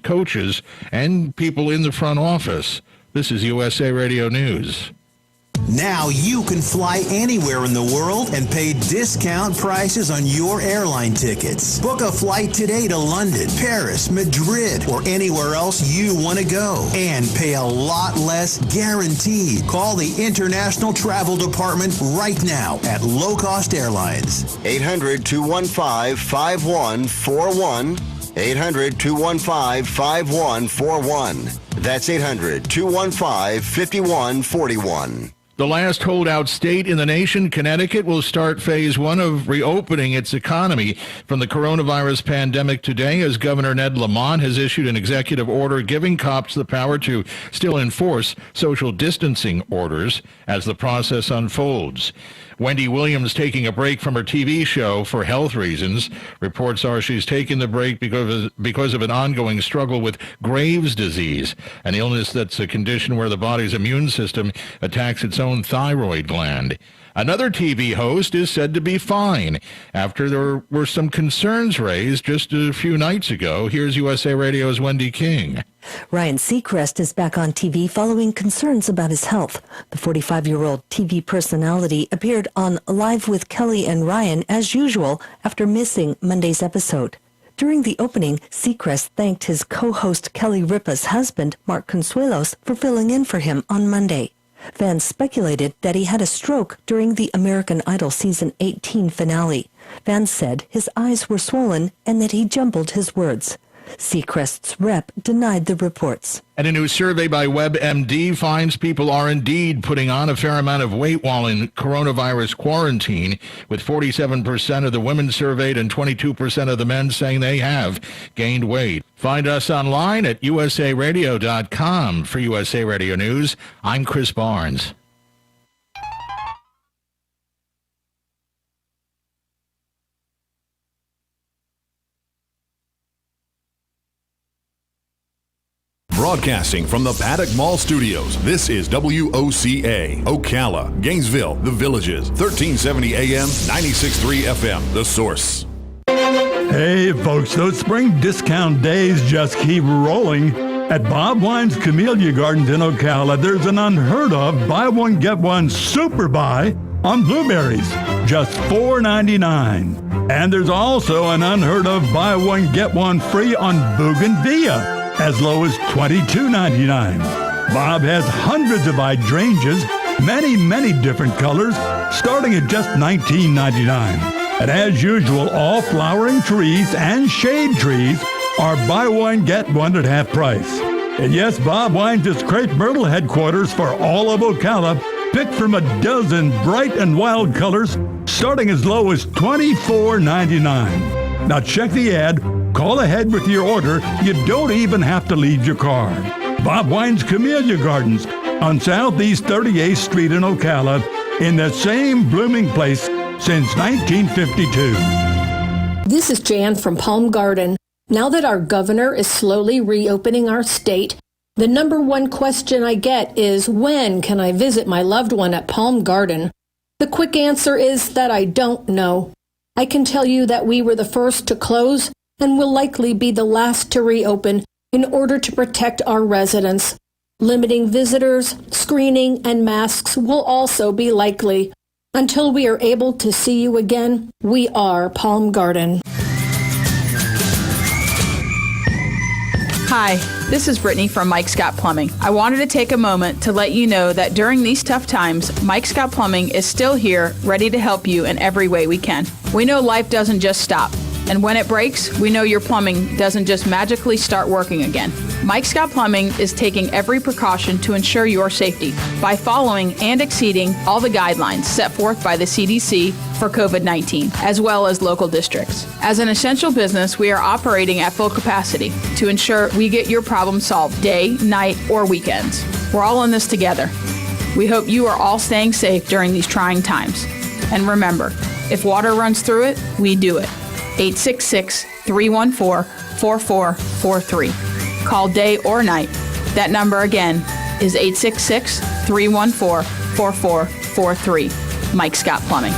coaches, and people in the front office. This is USA Radio News. Now you can fly anywhere in the world and pay discount prices on your airline tickets. Book a flight today to London, Paris, Madrid, or anywhere else you want to go and pay a lot less guaranteed. Call the International Travel Department right now at Low Cost Airlines. 800-215-5141. 800-215-5141. That's 800-215-5141. The last holdout state in the nation, Connecticut, will start phase one of reopening its economy from the coronavirus pandemic today, as Governor Ned Lamont has issued an executive order giving cops the power to still enforce social distancing orders as the process unfolds. Wendy Williams taking a break from her TV show for health reasons. Reports are she's taking the break because of an ongoing struggle with Graves' disease, an illness that's a condition where the body's immune system attacks its own thyroid gland. Another TV host is said to be fine after there were some concerns raised just a few nights ago. Here's USA Radio's Wendy King. Ryan Seacrest is back on TV following concerns about his health. The 45-year-old TV personality appeared on Live with Kelly and Ryan as usual after missing Monday's episode. During the opening, Seacrest thanked his co-host Kelly Ripa's husband, Mark Consuelos, for filling in for him on Monday. Fans speculated that he had a stroke during the American Idol Season 18 finale. Fans said his eyes were swollen and that he jumbled his words. Seacrest's rep denied the reports. And a new survey by WebMD finds people are indeed putting on a fair amount of weight while in coronavirus quarantine, with 47% of the women surveyed and 22% of the men saying they have gained weight. Find us online at usaradio.com. For USA Radio News, I'm Chris Barnes. Broadcasting from the Paddock Mall Studios, this is WOCA, Ocala, Gainesville, The Villages, 1370 AM, 96.3 FM, The Source. Hey, folks, those spring discount days just keep rolling. At Bob Wine's Camellia Gardens in Ocala, there's an unheard of buy one, get one super buy on blueberries, just $4.99. And there's also an unheard of buy one, get one free on bougainvillea, as low as $22.99. Bob has hundreds of hydrangeas, many different colors, starting at just $19.99. And as usual, all flowering trees and shade trees are buy one, get one at half price. And yes, Bob Wines is Crepe Myrtle headquarters for all of Ocala, picked from a dozen bright and wild colors, starting as low as $24.99. Now check the ad. Call ahead with your order. You don't even have to leave your car. Bob Wine's Camellia Gardens on Southeast 38th Street in Ocala, in the same blooming place since 1952. This is Jan from Palm Garden. Now that our governor is slowly reopening our state, the number one question I get is, when can I visit my loved one at Palm Garden? The quick answer is that I don't know. I can tell you that we were the first to close and will likely be the last to reopen in order to protect our residents. Limiting visitors, screening, and masks will also be likely. Until we are able to see you again, we are Palm Garden. Hi, this is Brittany from Mike Scott Plumbing. I wanted to take a moment to let you know that during these tough times, Mike Scott Plumbing is still here, ready to help you in every way we can. We know life doesn't just stop. And when it breaks, we know your plumbing doesn't just magically start working again. Mike Scott Plumbing is taking every precaution to ensure your safety by following and exceeding all the guidelines set forth by the CDC for COVID-19, as well as local districts. As an essential business, we are operating at full capacity to ensure we get your problem solved day, night, or weekends. We're all in this together. We hope you are all staying safe during these trying times. And remember, if water runs through it, we do it. 866-314-4443. Call day or night. That number again is 866-314-4443. Mike Scott Plumbing.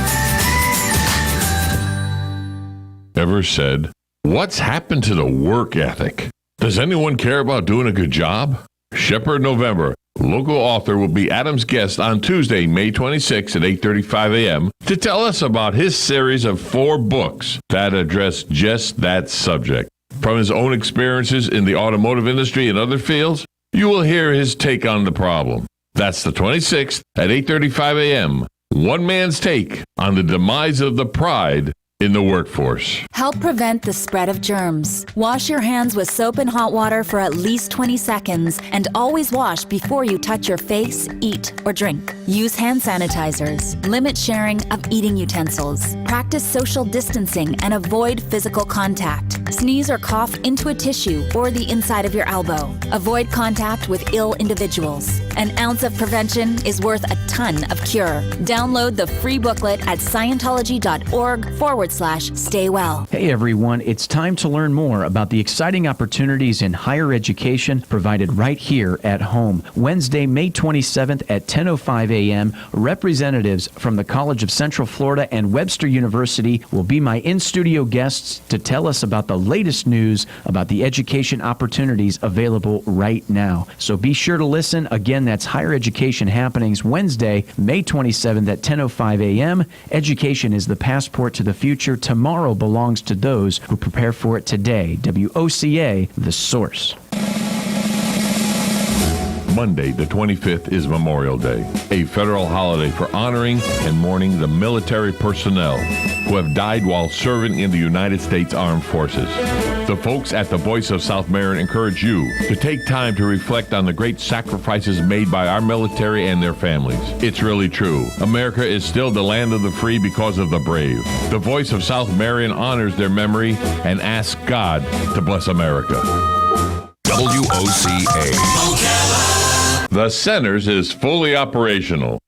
Ever said, what's happened to the work ethic? Does anyone care about doing a good job? Shepherd November, local author, will be Adam's guest on Tuesday, May 26 at 8:35 a.m. to tell us about his series of 4 books that address just that subject. From his own experiences in the automotive industry and other fields, you will hear his take on the problem. That's the 26th at 8:35 a.m. One man's take on the demise of the pride in the workforce. Help prevent the spread of germs. Wash your hands with soap and hot water for at least 20 seconds and always wash before you touch your face, eat, or drink. Use hand sanitizers. Limit sharing of eating utensils. Practice social distancing and avoid physical contact. Sneeze or cough into a tissue or the inside of your elbow. Avoid contact with ill individuals. An ounce of prevention is worth a ton of cure. Download the free booklet at Scientology.org/stay well. Hey everyone, it's time to learn more about the exciting opportunities in higher education provided right here at home. Wednesday, May 27th at 10:05 a.m., representatives from the College of Central Florida and Webster University will be my in-studio guests to tell us about the latest news about the education opportunities available right now. So be sure to listen. Again, that's Higher Education Happenings Wednesday, May 27th at 10:05 a.m. Education is the passport to the future. Tomorrow belongs to those who prepare for it today. WOCA, The Source. Monday, the 25th, is Memorial Day, a federal holiday for honoring and mourning the military personnel who have died while serving in the United States Armed Forces. The folks at the Voice of South Marin encourage you to take time to reflect on the great sacrifices made by our military and their families. It's really true. America is still the land of the free because of the brave. The Voice of South Marin honors their memory and asks God to bless America. WOCA. The Centers is fully operational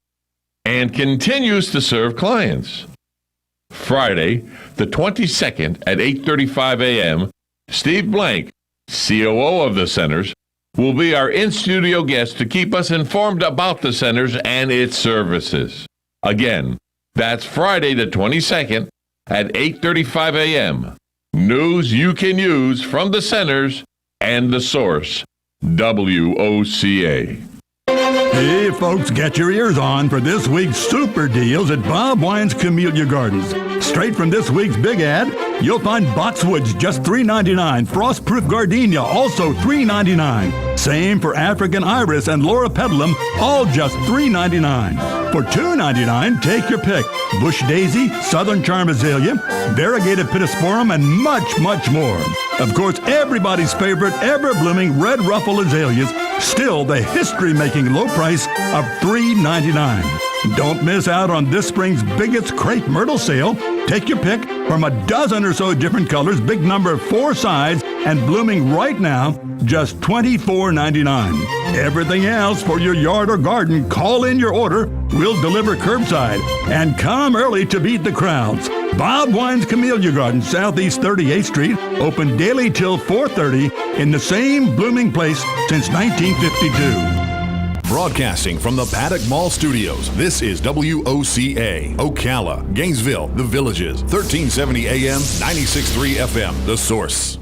and continues to serve clients. Friday, the 22nd at 8:35 a.m., Steve Blank, COO of the Centers, will be our in-studio guest to keep us informed about the Centers and its services. Again, that's Friday the 22nd at 8:35 a.m. News you can use from the Centers and the Source, WOCA. Hey, folks, get your ears on for this week's super deals at Bob Wine's Camellia Gardens. Straight from this week's big ad, you'll find boxwoods just $3.99, frostproof gardenia also $3.99. Same for African iris and Laura pedalum, all just $3.99. For $2.99, take your pick. Bush daisy, southern charm azalea, variegated pittosporum, and much, much more. Of course, everybody's favorite ever-blooming red ruffle azaleas, still the history-making low price of $3.99. Don't miss out on this spring's biggest crepe myrtle sale. Take your pick from a dozen or so different colors, big number 4 sides, and blooming right now, just $24.99. Everything else for your yard or garden, call in your order. We'll deliver curbside. And come early to beat the crowds. Bob Wine's Camellia Garden, Southeast 38th Street, open daily till 4:30 in the same blooming place since 1952. Broadcasting from the Paddock Mall Studios, this is WOCA, Ocala, Gainesville, The Villages, 1370 AM, 96.3 FM, The Source.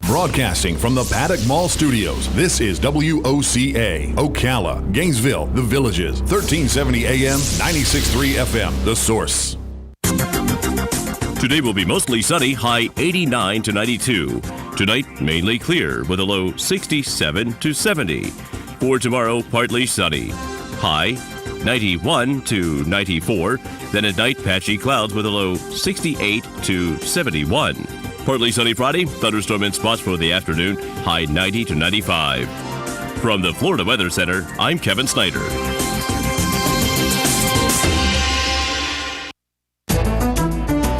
Broadcasting from the Paddock Mall Studios, this is WOCA, Ocala, Gainesville, The Villages, 1370 AM, 96.3 FM, The Source. Today will be mostly sunny, high 89 to 92. Tonight, mainly clear with a low 67 to 70. For tomorrow, partly sunny, high 91 to 94. Then at night, patchy clouds with a low 68 to 71. Partly sunny Friday, thunderstorm in spots for the afternoon, high 90 to 95. From the Florida Weather Center, I'm Kevin Snyder.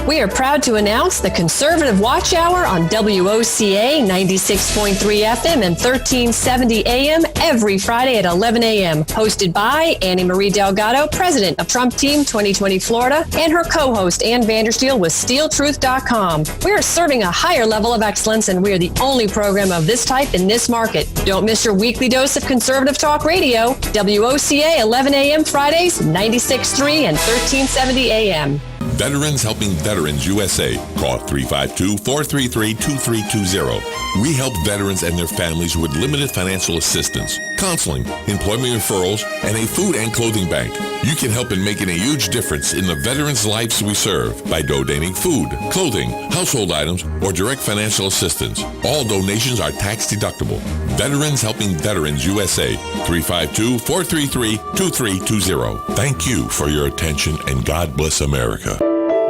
We are proud to announce the Conservative Watch Hour on WOCA 96.3 FM and 1370 AM every Friday at 11 a.m. Hosted by Annie Marie Delgado, President of Trump Team 2020 Florida, and her co-host Ann Vandersteel with SteelTruth.com. We are serving a higher level of excellence, and we are the only program of this type in this market. Don't miss your weekly dose of conservative talk radio. WOCA 11 a.m. Fridays, 96.3 and 1370 a.m. Veterans Helping Veterans USA. Call 352-433-2320. We help veterans and their families with limited financial assistance, counseling, employment referrals, and a food and clothing bank. You can help in making a huge difference in the veterans' lives we serve by donating food, clothing, household items, or direct financial assistance. All donations are tax deductible. Veterans Helping Veterans USA. 352-433-2320. Thank you for your attention, and God bless America.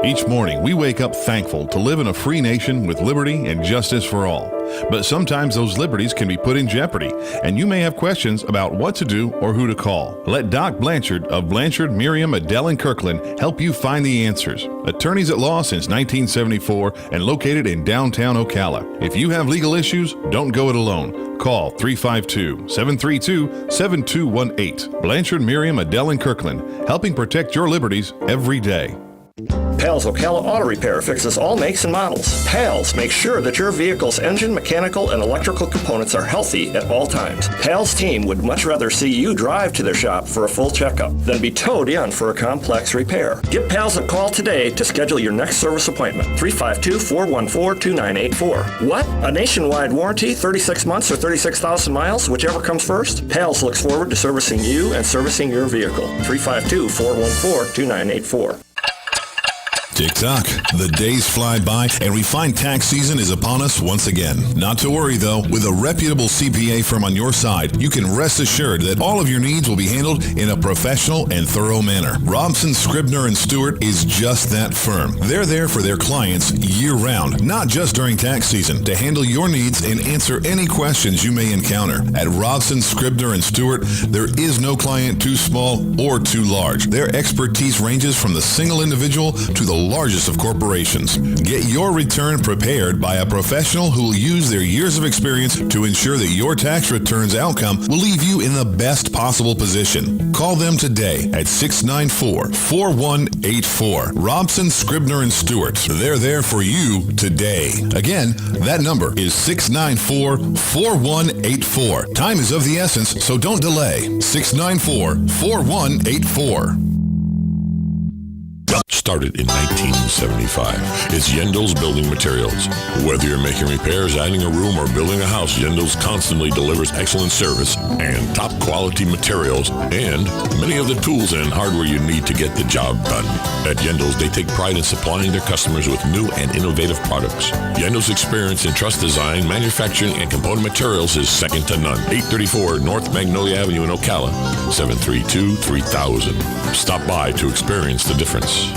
Each morning, we wake up thankful to live in a free nation with liberty and justice for all. But sometimes those liberties can be put in jeopardy, and you may have questions about what to do or who to call. Let Doc Blanchard of Blanchard, Miriam, Adele, and Kirkland help you find the answers. Attorneys at law since 1974 and located in downtown Ocala. If you have legal issues, don't go it alone. Call 352-732-7218. Blanchard, Miriam, Adele, and Kirkland, helping protect your liberties every day. Pals Ocala Auto Repair fixes all makes and models. Pals makes sure that your vehicle's engine, mechanical, and electrical components are healthy at all times. Pals team would much rather see you drive to their shop for a full checkup than be towed in for a complex repair. Give Pals a call today to schedule your next service appointment. 352-414-2984. What? A nationwide warranty, 36 months or 36,000 miles, whichever comes first? Pals looks forward to servicing you and servicing your vehicle. 352-414-2984. Tick-tock. The days fly by and we find tax season is upon us once again. Not to worry though, with a reputable CPA firm on your side, you can rest assured that all of your needs will be handled in a professional and thorough manner. Robson, Scribner & Stewart is just that firm. They're there for their clients year-round, not just during tax season, to handle your needs and answer any questions you may encounter. At Robson, Scribner & Stewart, there is no client too small or too large. Their expertise ranges from the single individual to the largest of corporations. Get your return prepared by a professional who will use their years of experience to ensure that your tax return's outcome will leave you in the best possible position. Call them today at 694-4184. Robson, Scribner & Stewart. They're there for you today. Again, that number is 694-4184. Time is of the essence, so don't delay. 694-4184. Started in 1975. It's Yendel's Building Materials. Whether you're making repairs, adding a room, or building a house, Yendel's constantly delivers excellent service and top quality materials and many of the tools and hardware you need to get the job done. At Yendel's, they take pride in supplying their customers with new and innovative products. Yendel's experience in truss design, manufacturing, and component materials is second to none. 834 North Magnolia Avenue in Ocala, 732-3000. Stop by to experience the difference.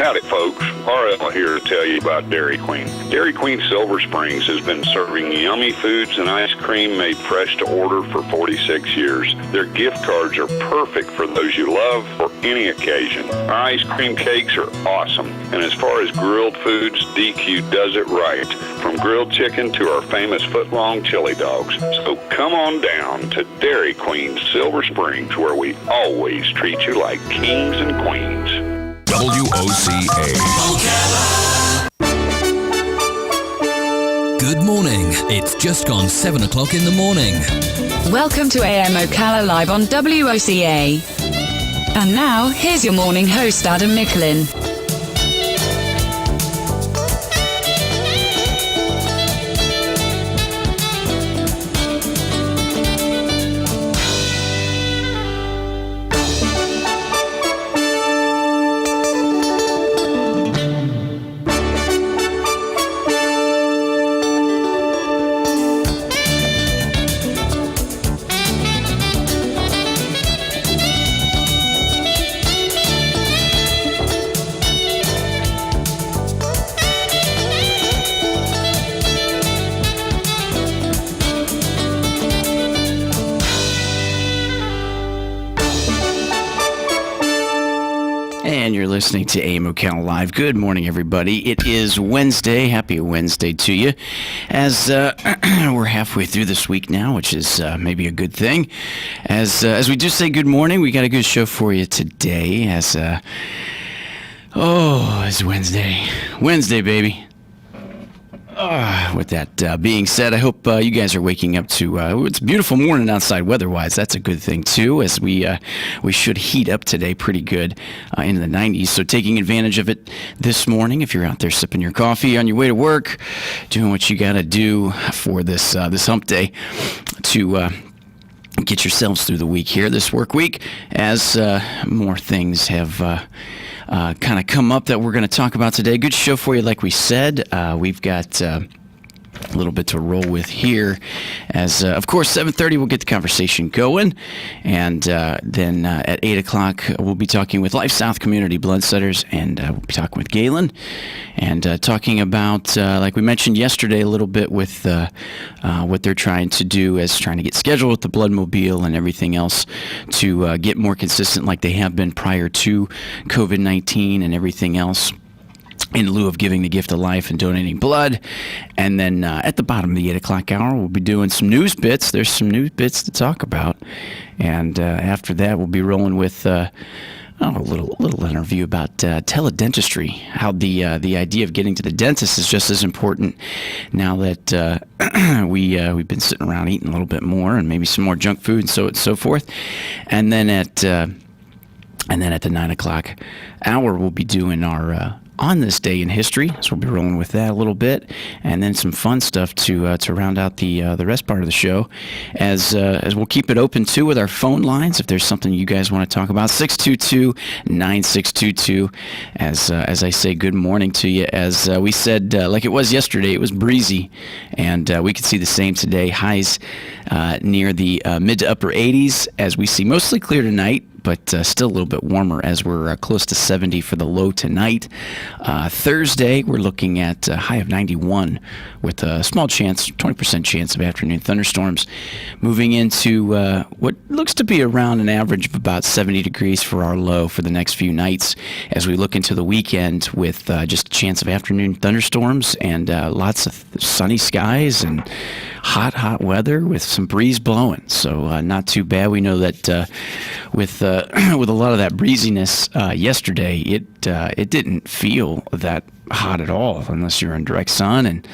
Howdy, folks. RL here to tell you about Dairy Queen. Dairy Queen Silver Springs has been serving yummy foods and ice cream made fresh to order for 46 years. Their gift cards are perfect for those you love for any occasion. Our ice cream cakes are awesome. And as far as grilled foods, DQ does it right. From grilled chicken to our famous foot-long chili dogs. So come on down to Dairy Queen Silver Springs, where we always treat you like kings and queens. WOCA. Good morning. It's just gone 7 o'clock in the morning. Welcome to AM Ocala Live on WOCA. And now, here's your morning host, Adam Micklin. And you're listening to AM Ocala Live. Good morning, everybody. It is Wednesday. Happy Wednesday to you. As we're halfway through this week now, which is maybe a good thing. As we do say good morning, we got a good show for you today. It's Wednesday. Wednesday, baby. With that being said, I hope you guys are waking up to it's a beautiful morning outside weather-wise. That's a good thing, too, as we should heat up today pretty good into the 90s. So taking advantage of it this morning, if you're out there sipping your coffee on your way to work, doing what you got to do for this hump day to get yourselves through the week here, this work week, as more things have kind of come up that we're going to talk about today. Good show for you, like we said. We've got a little bit to roll with here. As, of course, 7:30, we'll get the conversation going. And then at 8 o'clock, we'll be talking with Life South Community Blood Setters, and we'll be talking with Galen and talking about, like we mentioned yesterday, a little bit with what they're trying to do as trying to get scheduled with the Bloodmobile and everything else to get more consistent like they have been prior to COVID-19 and everything else, in lieu of giving the gift of life and donating blood. And then at the bottom of the 8 o'clock hour, we'll be doing some news bits. There's some news bits to talk about. And after that, we'll be rolling with a little interview about teledentistry, how the idea of getting to the dentist is just as important now that we've been sitting around eating a little bit more and maybe some more junk food and so forth. And then at the 9 o'clock hour, we'll be doing our On This Day in History, so we'll be rolling with that a little bit, and then some fun stuff to round out the rest part of the show, as we'll keep it open too with our phone lines if there's something you guys want to talk about. 622-9622. As I say, good morning to you. As we said, like it was yesterday, it was breezy, and we could see the same today. Highs near the mid to upper 80s, as we see mostly clear tonight, but still a little bit warmer as we're close to 70 for the low tonight. Thursday, we're looking at a high of 91 with a small chance, 20% chance of afternoon thunderstorms. Moving into what looks to be around an average of about 70 degrees for our low for the next few nights as we look into the weekend with just a chance of afternoon thunderstorms and lots of sunny skies and hot weather with some breeze blowing. So not too bad. We know that with a lot of that breeziness yesterday, it didn't feel that hot at all unless you're in direct sun and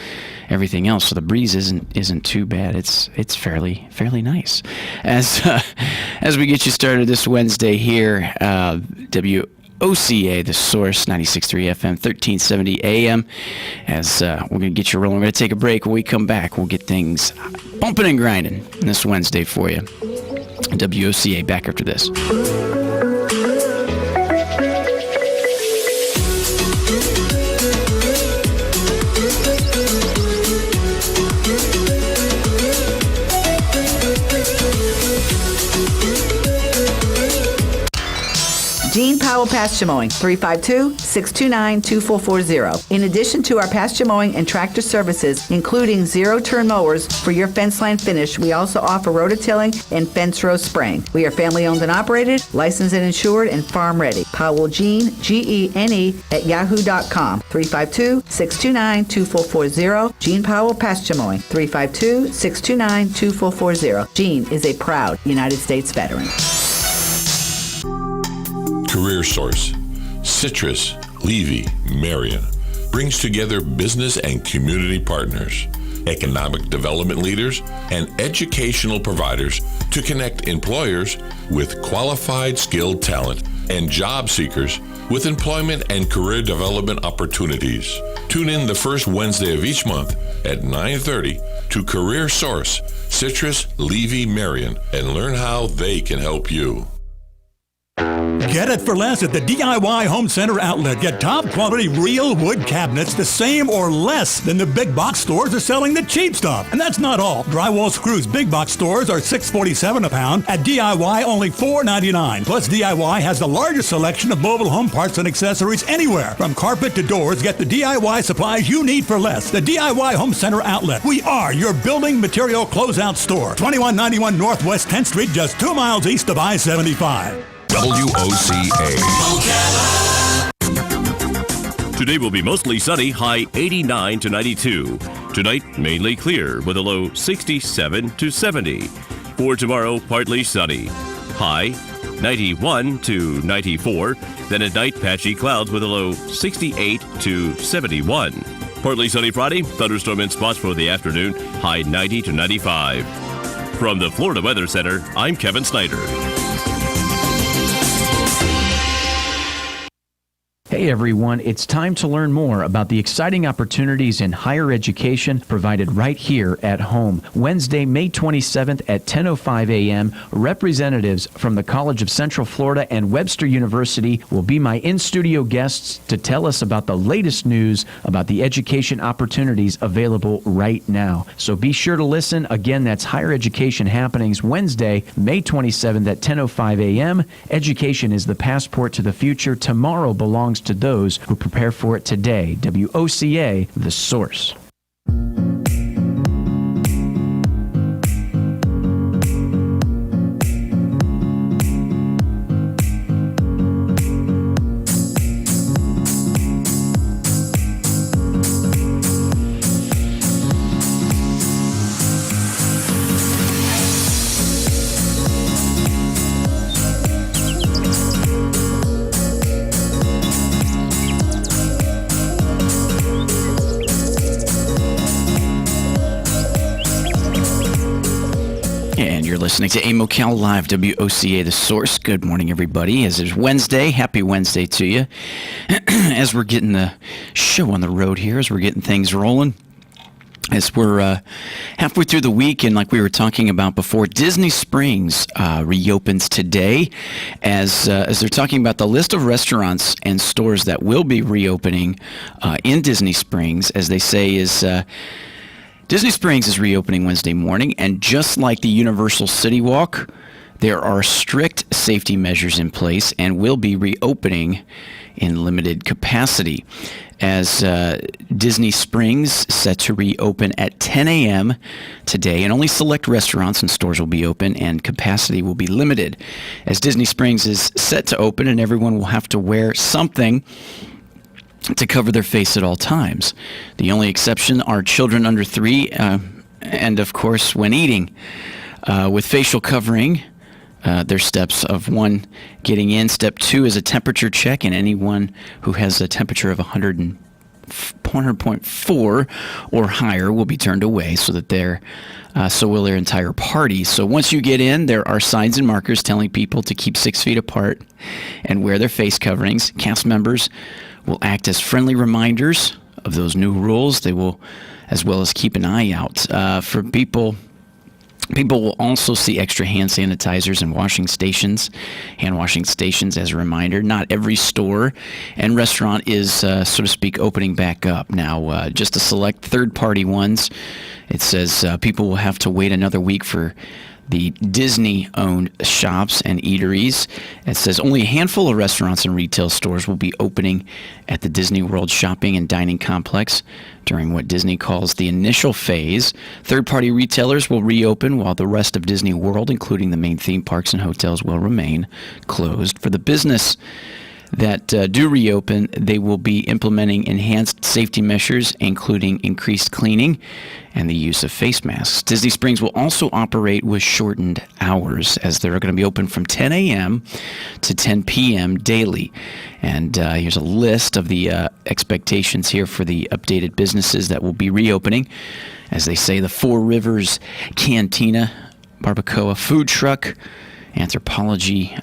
everything else. So the breeze isn't too bad. It's fairly nice. As we get you started this Wednesday here, WOCA, the Source, 96.3 FM, 1370 AM. As we're going to get you rolling. We're going to take a break. When we come back, we'll get things bumping and grinding this Wednesday for you. WOCA, back after this. Gene Powell Pasture Mowing, 352-629-2440. In addition to our pasture mowing and tractor services, including zero-turn mowers for your fence line finish, we also offer rototilling and fence row spraying. We are family-owned and operated, licensed and insured, and farm-ready. Powell Gene, Gene, @yahoo.com, 352-629-2440. Gene Powell Pasture Mowing, 352-629-2440. Gene is a proud United States veteran. Career Source, Citrus, Levy, Marion brings together business and community partners, economic development leaders, and educational providers to connect employers with qualified skilled talent and job seekers with employment and career development opportunities. Tune in the first Wednesday of each month at 9:30 to Career Source, Citrus, Levy, Marion, and learn how they can help you. Get it for less at the DIY Home Center outlet. Get top quality real wood cabinets the same or less than the big box stores are selling the cheap stuff. And that's not all. Drywall screws big box stores are $6.47 a pound. At DIY, only $4.99. Plus, DIY has the largest selection of mobile home parts and accessories anywhere. From carpet to doors, get the DIY supplies you need for less. The DIY Home Center outlet. We are your building material closeout store. 2191 Northwest 10th Street, just 2 miles east of I-75. WOCA. Today will be mostly sunny, high 89 to 92. Tonight, mainly clear with a low 67 to 70. For tomorrow, partly sunny, high 91 to 94. Then at night, patchy clouds with a low 68 to 71. Partly sunny Friday, thunderstorm in spots for the afternoon, high 90 to 95. From the Florida Weather Center, I'm Kevin Snyder. Hey everyone, it's time to learn more about the exciting opportunities in higher education provided right here at home. Wednesday, May 27th at 10:05 a.m., representatives from the College of Central Florida and Webster University will be my in-studio guests to tell us about the latest news about the education opportunities available right now. So be sure to listen. Again, that's Higher Education Happenings Wednesday, May 27th at 10:05 a.m. Education is the passport to the future. Tomorrow belongs to those who prepare for it today. WOCA, The Source. Listening to AIM Ocala Live, WOCA, The Source. Good morning, everybody. As it's Wednesday, happy Wednesday to you. As we're getting the show on the road here, as we're getting things rolling, as we're halfway through the week, and like we were talking about before, Disney Springs reopens today. As they're talking about the list of restaurants and stores that will be reopening in Disney Springs, as they say, is Disney Springs is reopening Wednesday morning, and just like the Universal City Walk, there are strict safety measures in place and will be reopening in limited capacity. As Disney Springs set to reopen at 10 a.m. today, and only select restaurants and stores will be open, and capacity will be limited. As Disney Springs is set to open, and everyone will have to wear something to cover their face at all times. The only exception are children under 3, and of course when eating. With facial covering, there's steps of 1, getting in. Step 2 is a temperature check, and anyone who has a temperature of 100.4 or higher will be turned away, so will their entire party. So once you get in, there are signs and markers telling people to keep 6 feet apart and wear their face coverings. Cast members will act as friendly reminders of those new rules. They will, as well as keep an eye out for people. People will also see extra hand sanitizers and hand washing stations as a reminder. Not every store and restaurant is, so to speak, opening back up. Now, just to select third-party ones, it says people will have to wait another week for the Disney-owned shops and eateries. It says only a handful of restaurants and retail stores will be opening at the Disney World shopping and dining complex during what Disney calls the initial phase. Third-party retailers will reopen while the rest of Disney World, including the main theme parks and hotels, will remain closed. For the business that do reopen, they will be implementing enhanced safety measures, including increased cleaning and the use of face masks. Disney Springs will also operate with shortened hours, as they're going to be open from 10 a.m. to 10 p.m. daily. And here's a list of the expectations here for the updated businesses that will be reopening. As they say, the Four Rivers Cantina, Barbacoa Food Truck, Anthropology,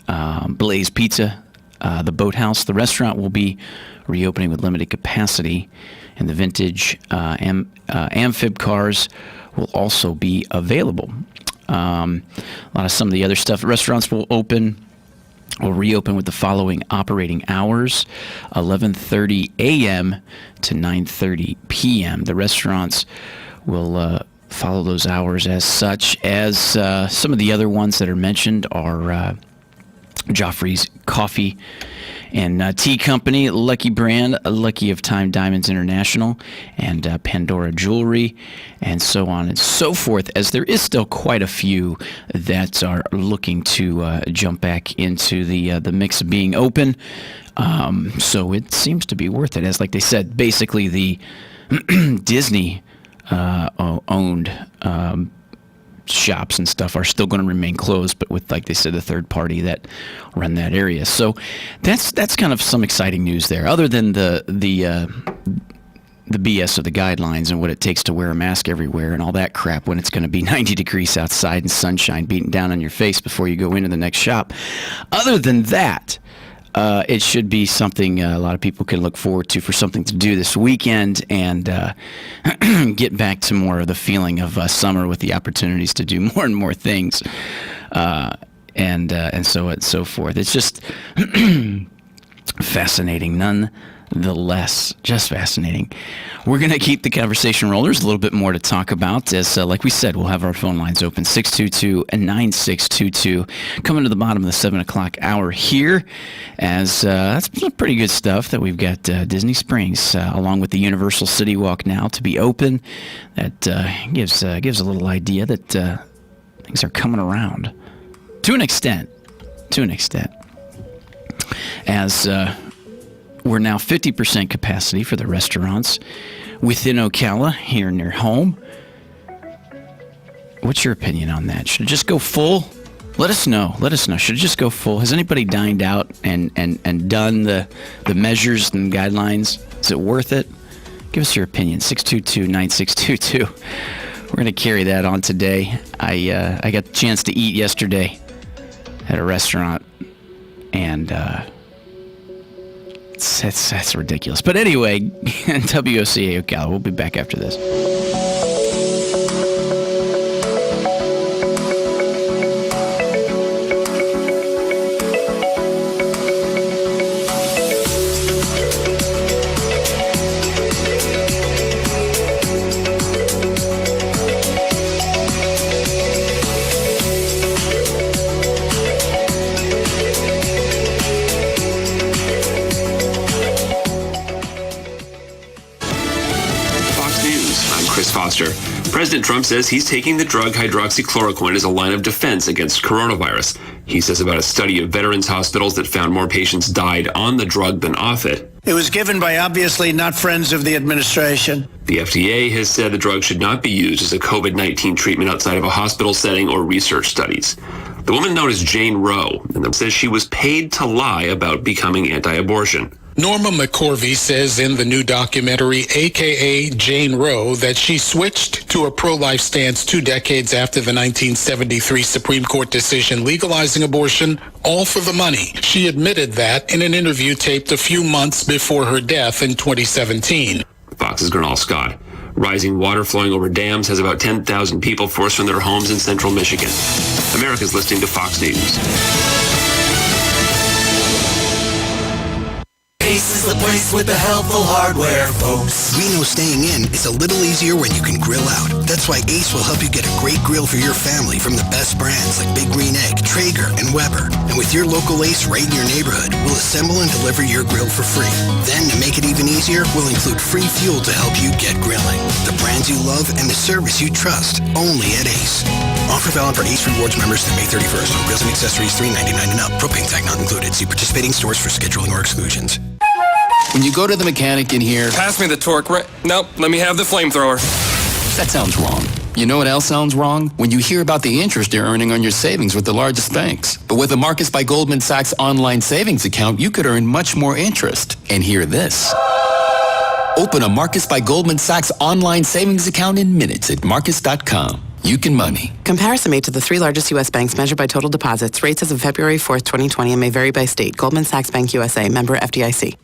Blaze Pizza, the Boathouse. The restaurant will be reopening with limited capacity, and the vintage amphib cars will also be available. A lot of some of the other stuff. Restaurants will reopen with the following operating hours: 11:30 a.m. to 9:30 p.m. The restaurants will follow those hours as such. As some of the other ones that are mentioned are Joffrey's Coffee And Tea Company, Lucky Brand, Lucky of Time Diamonds International, and Pandora Jewelry, and so on and so forth, as there is still quite a few that are looking to jump back into the mix of being open. So it seems to be worth it. As like they said, basically the Disney owned shops and stuff are still going to remain closed, but with, like they said, the third party that run that area. So that's kind of some exciting news there, other than the BS of the guidelines and what it takes to wear a mask everywhere and all that crap when it's going to be 90 degrees outside and sunshine beating down on your face before you go into the next shop. Other than that, it should be something a lot of people can look forward to for something to do this weekend and get back to more of the feeling of summer with the opportunities to do more and more things and so on and so forth. It's just fascinating, nonetheless, just fascinating. We're going to keep the conversation rolling. There's a little bit more to talk about. As like we said, we'll have our phone lines open, 622-9622. Coming to the bottom of the 7 o'clock hour here, as that's pretty good stuff that we've got Disney Springs, along with the Universal City Walk now to be open. That gives a little idea that things are coming around to an extent. As we're now 50% capacity for the restaurants within Ocala, here near home. What's your opinion on that? Should it just go full? Let us know. Should it just go full? Has anybody dined out and done the measures and guidelines? Is it worth it? Give us your opinion. 622-9622. We're going to carry that on today. I got the chance to eat yesterday at a restaurant, and that's ridiculous. But anyway, WOCA Ocala. We'll be back after this. President Trump says he's taking the drug hydroxychloroquine as a line of defense against coronavirus. He says about a study of veterans hospitals that found more patients died on the drug than off it. It was given by obviously not friends of the administration. The FDA has said the drug should not be used as a COVID-19 treatment outside of a hospital setting or research studies. The woman known as Jane Roe says she was paid to lie about becoming anti-abortion. Norma McCorvey says in the new documentary, a.k.a. Jane Roe, that she switched to a pro-life stance 2 decades after the 1973 Supreme Court decision legalizing abortion, all for the money. She admitted that in an interview taped a few months before her death in 2017. Fox's Gernal Scott. Rising water flowing over dams has about 10,000 people forced from their homes in central Michigan. America's listening to Fox News. Ace is the place with the helpful hardware, folks. We know staying in is a little easier when you can grill out. That's why Ace will help you get a great grill for your family from the best brands like Big Green Egg, Traeger, and Weber. And with your local Ace right in your neighborhood, we'll assemble and deliver your grill for free. Then, to make it even easier, we'll include free fuel to help you get grilling. The brands you love and the service you trust, only at Ace. Offer valid for Ace Rewards members through May 31st on grills and accessories $3.99 and up. Propane tank not included. See participating stores for scheduling or exclusions. When you go to the mechanic in here... Pass me the torque wrench. Nope, let me have the flamethrower. That sounds wrong. You know what else sounds wrong? When you hear about the interest you're earning on your savings with the largest banks. But with a Marcus by Goldman Sachs online savings account, you could earn much more interest. And hear this. Open a Marcus by Goldman Sachs online savings account in minutes at Marcus.com. You can money. Comparison made to the 3 largest U.S. banks measured by total deposits. Rates as of February 4th, 2020 and may vary by state. Goldman Sachs Bank USA, member FDIC.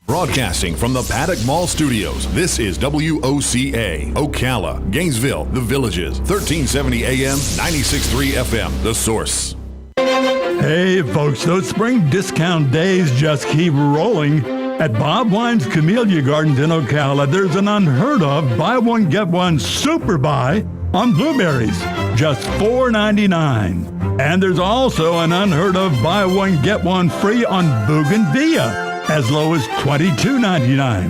Broadcasting from the Paddock Mall Studios, this is WOCA, Ocala, Gainesville, The Villages, 1370 AM, 96.3 FM, The Source. Hey, folks, those spring discount days just keep rolling. At Bob Wine's Camellia Gardens in Ocala, there's an unheard of buy one, get one super buy on blueberries. just $4.99. And there's also an unheard of buy one, get one free on Bougainvillea, as low as $22.99.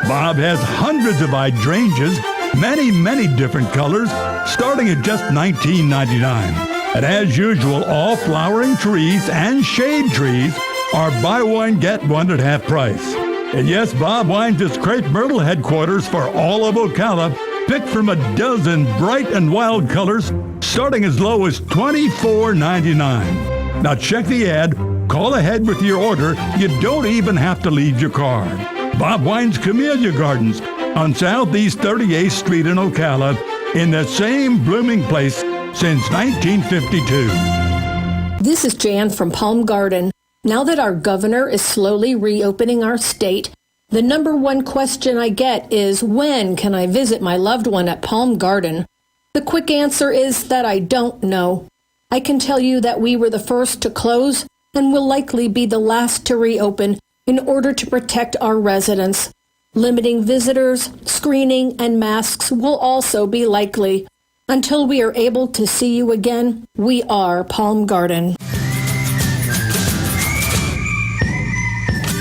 Bob has hundreds of hydrangeas, many different colors, starting at just $19.99. And as usual, all flowering trees and shade trees are buy one, get one at half price. And yes, Bob Wines is Crepe Myrtle headquarters for all of Ocala, picked from a dozen bright and wild colors, starting as low as $24.99. Now check the ad, call ahead with your order. You don't even have to leave your card. Bob Wines Camellia Gardens on Southeast 38th Street in Ocala, in the same blooming place since 1952. This is Jan from Palm Garden. Now that our governor is slowly reopening our state, the number one question I get is, when can I visit my loved one at Palm Garden? The quick answer is that I don't know. I can tell you that we were the first to close and will likely be the last to reopen in order to protect our residents. Limiting visitors, screening, and masks will also be likely. Until we are able to see you again, we are Palm Garden.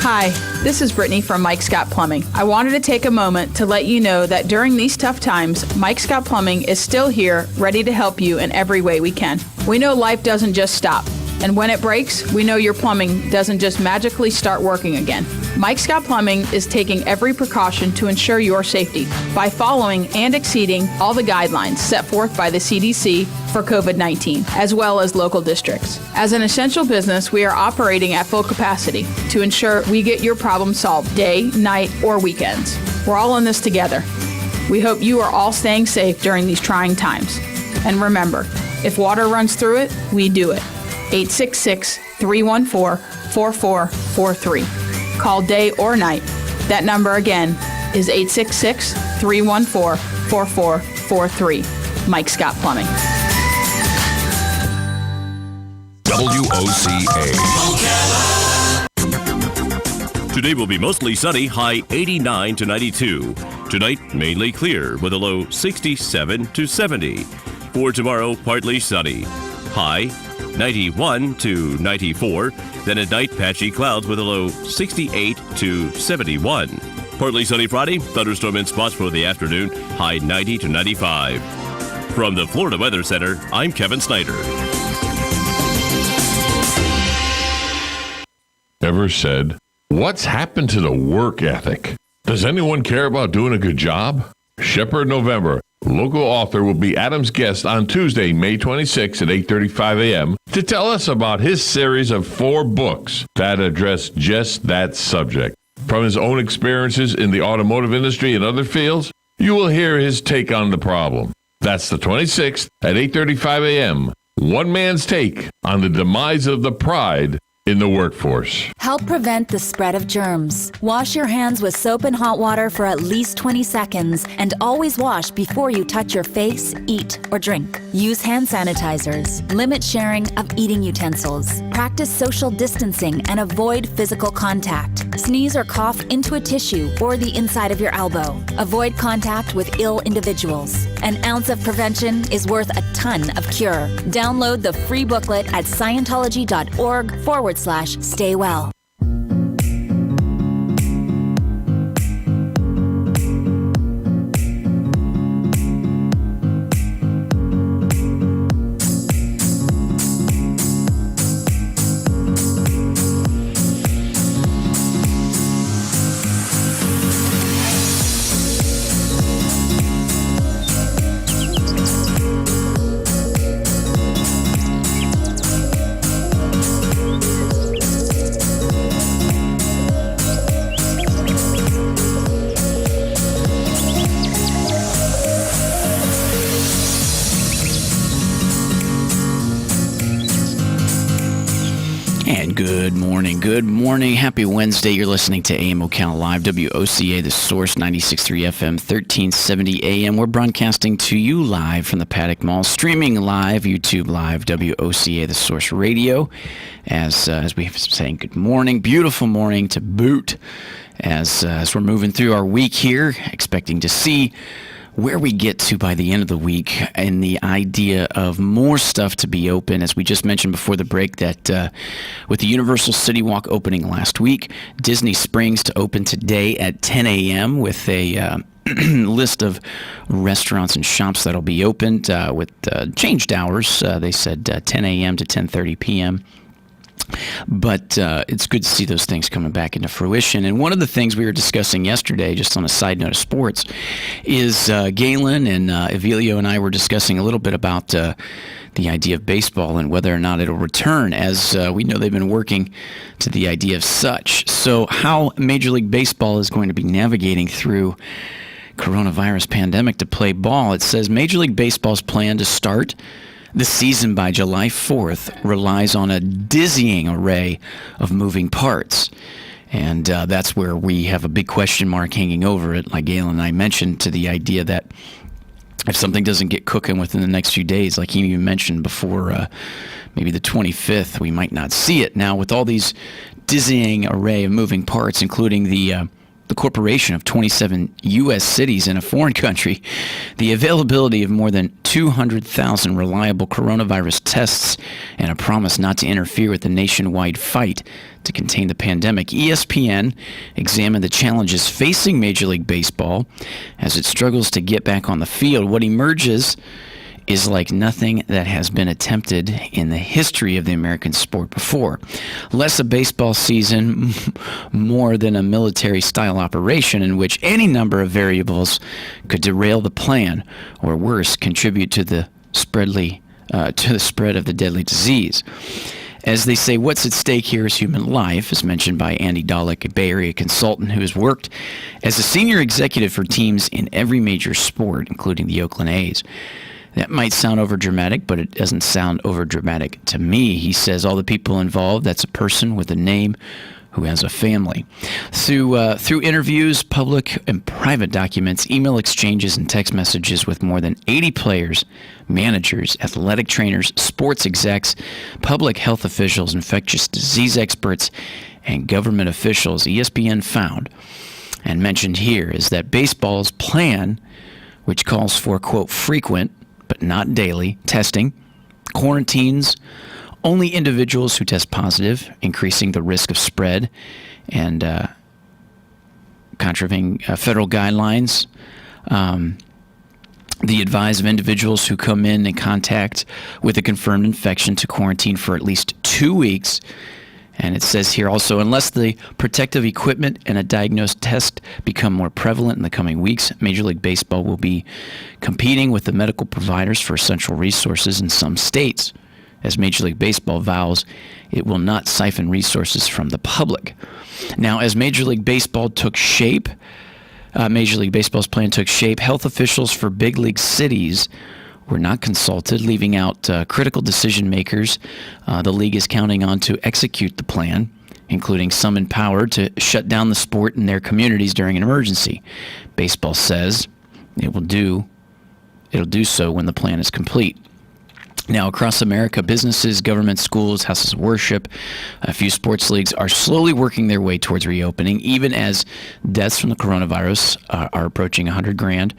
Hi, this is Brittany from Mike Scott Plumbing. I wanted to take a moment to let you know that during these tough times, Mike Scott Plumbing is still here, ready to help you in every way we can. We know life doesn't just stop, and when it breaks, we know your plumbing doesn't just magically start working again. Mike Scott Plumbing is taking every precaution to ensure your safety by following and exceeding all the guidelines set forth by the CDC for COVID-19, as well as local districts. As an essential business, we are operating at full capacity to ensure we get your problem solved day, night, or weekends. We're all in this together. We hope you are all staying safe during these trying times. And remember, if water runs through it, we do it. 866-314-4443. Call day or night. That number again is 866-314-4443. Mike Scott Plumbing. WOCA. Today will be mostly sunny, high 89 to 92. Tonight, mainly clear with a low 67 to 70. For tomorrow, partly sunny, high 91 to 94. Then at night, patchy clouds with a low 68 to 71. Partly sunny Friday, thunderstorm in spots for the afternoon, high 90 to 95. From the Florida Weather Center, I'm Kevin Snyder. Ever said, what's happened to the work ethic? Does anyone care about doing a good job? Shepherd November, local author, will be Adam's guest on Tuesday, May 26 at 8:35 a.m. to tell us about his series of 4 books that address just that subject. From his own experiences in the automotive industry and other fields, you will hear his take on the problem. That's the 26th at 8:35 a.m. One man's take on the demise of the pride in the workforce. Help prevent the spread of germs. Wash your hands with soap and hot water for at least 20 seconds and always wash before you touch your face, eat, or drink. Use hand sanitizers. Limit sharing of eating utensils. Practice social distancing and avoid physical contact. Sneeze or cough into a tissue or the inside of your elbow. Avoid contact with ill individuals. An ounce of prevention is worth a ton of cure. Download the free booklet at Scientology.org/stay well. Good morning. Happy Wednesday. You're listening to AM Ocala Live, WOCA, The Source, 96.3 FM, 1370 AM. We're broadcasting to you live from the Paddock Mall, streaming live, YouTube Live, WOCA, The Source Radio. As we've been saying, good morning. Beautiful morning to boot as we're moving through our week here, expecting to see where we get to by the end of the week and the idea of more stuff to be open. As we just mentioned before the break, that with the Universal City Walk opening last week, Disney Springs to open today at 10 a.m. with a list of restaurants and shops that'll be opened with changed hours. They said 10 a.m. to 10:30 p.m. But it's good to see those things coming back into fruition. And one of the things we were discussing yesterday, just on a side note of sports, is Galen and Evelio and I were discussing a little bit about the idea of baseball and whether or not it'll return, as we know they've been working to the idea of such. So how Major League Baseball is going to be navigating through coronavirus pandemic to play ball. It says Major League Baseball's plan to start the season by July 4th relies on a dizzying array of moving parts. And that's where we have a big question mark hanging over it, like Galen and I mentioned, to the idea that if something doesn't get cooking within the next few days, like he even mentioned before maybe the 25th, we might not see it. Now, with all these dizzying array of moving parts, including the corporation of 27 U.S. cities in a foreign country, the availability of more than 200,000 reliable coronavirus tests, and a promise not to interfere with the nationwide fight to contain the pandemic, ESPN examined the challenges facing Major League Baseball as it struggles to get back on the field. What emerges is like nothing that has been attempted in the history of the American sport before. Less a baseball season, more than a military-style operation in which any number of variables could derail the plan, or worse, contribute to the spread of the deadly disease. As they say, what's at stake here is human life, as mentioned by Andy Dollick, a Bay Area consultant who has worked as a senior executive for teams in every major sport, including the Oakland A's. That might sound overdramatic, but it doesn't sound overdramatic to me. He says all the people involved, that's a person with a name who has a family. Through interviews, public and private documents, email exchanges, and text messages with more than 80 players, managers, athletic trainers, sports execs, public health officials, infectious disease experts, and government officials, ESPN found and mentioned here is that baseball's plan, which calls for, quote, frequent, but not daily, testing, quarantines, only individuals who test positive, increasing the risk of spread, and contravening federal guidelines. The advise of individuals who come in contact with a confirmed infection to quarantine for at least 2 weeks. And it says here also, unless the protective equipment and a diagnosed test become more prevalent in the coming weeks, Major League Baseball will be competing with the medical providers for essential resources in some states. As Major League Baseball vows, it will not siphon resources from the public. Now, as Major League Baseball took shape, Major League Baseball's plan took shape, health officials for big league cities were not consulted, leaving out critical decision makers the league is counting on to execute the plan, including some empowered to shut down the sport in their communities during an emergency. Baseball says it'll do so when the plan is complete. Now, across America, businesses, government, schools, houses of worship, a few sports leagues are slowly working their way towards reopening, even as deaths from the coronavirus are approaching 100 grand.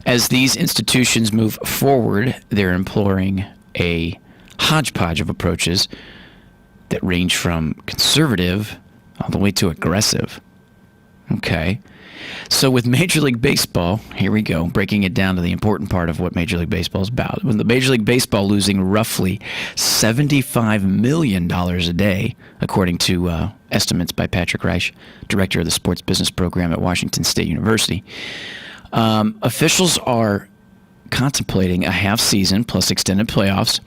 As these institutions move forward, they're employing a hodgepodge of approaches that range from conservative all the way to aggressive. Okay. So with Major League Baseball, here we go, breaking it down to the important part of what Major League Baseball is about. With the Major League Baseball losing roughly $75 million a day, according to estimates by Patrick Reich, director of the Sports Business Program at Washington State University. Officials are contemplating a half season plus extended playoffs,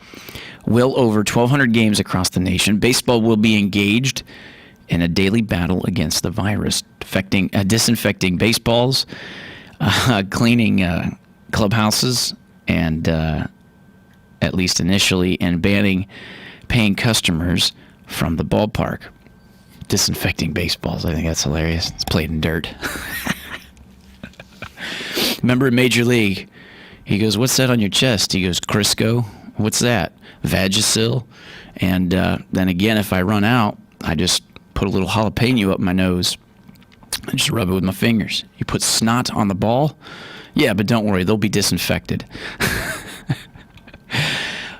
well over 1,200 games across the nation. Baseball will be engaged in a daily battle against the virus, disinfecting baseballs, cleaning clubhouses, and at least initially, and banning paying customers from the ballpark. Disinfecting baseballs, I think that's hilarious. It's played in dirt. Remember in Major League, he goes, "What's that on your chest?" He goes, "Crisco." "What's that?" "Vagisil." And then again, if I run out, I just put a little jalapeno up my nose and just rub it with my fingers. You put snot on the ball, Yeah, but don't worry, they'll be disinfected.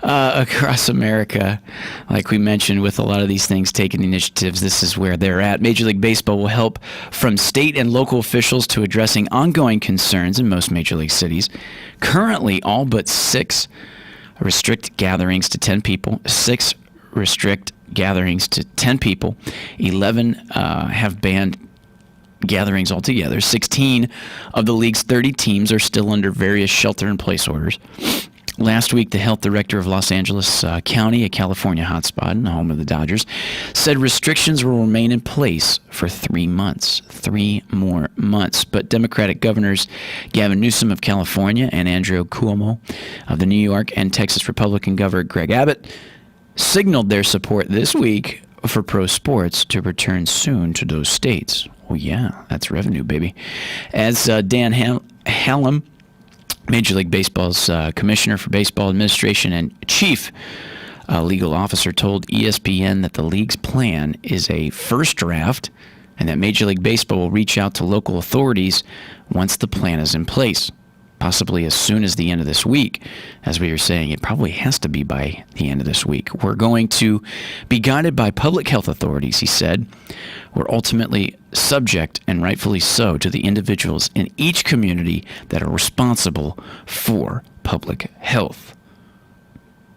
Across America, like we mentioned, with a lot of these things taking initiatives, this is where they're at. Major League Baseball will help from state and local officials to addressing ongoing concerns in most major league cities. Currently, all but 6 restrict gatherings to 10 people. 6 restrict gatherings to 10 people. 11 have banned gatherings altogether. 16 of the league's 30 teams are still under various shelter-in-place orders. Last week, the health director of Los Angeles County, a California hotspot and the home of the Dodgers, said restrictions will remain in place for 3 months. 3 more months. But Democratic governors Gavin Newsom of California and Andrew Cuomo of the New York and Texas Republican Governor Greg Abbott signaled their support this week for pro sports to return soon to those states. Oh, yeah, that's revenue, baby. As Dan Hallam, Major League Baseball's Commissioner for Baseball Administration and Chief Legal Officer, told ESPN that the league's plan is a first draft and that Major League Baseball will reach out to local authorities once the plan is in place, possibly as soon as the end of this week. As we were saying, it probably has to be by the end of this week. We're going to be guided by public health authorities, he said. We're ultimately subject, and rightfully so, to the individuals in each community that are responsible for public health.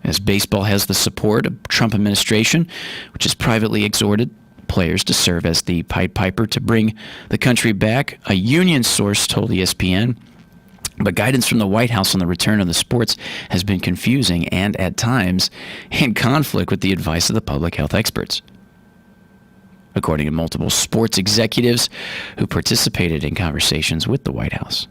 As baseball has the support of the Trump administration, which has privately exhorted players to serve as the Pied Piper to bring the country back, a union source told ESPN. But guidance from the White House on the return of the sports has been confusing and, at times, in conflict with the advice of the public health experts. According to multiple sports executives who participated in conversations with the White House.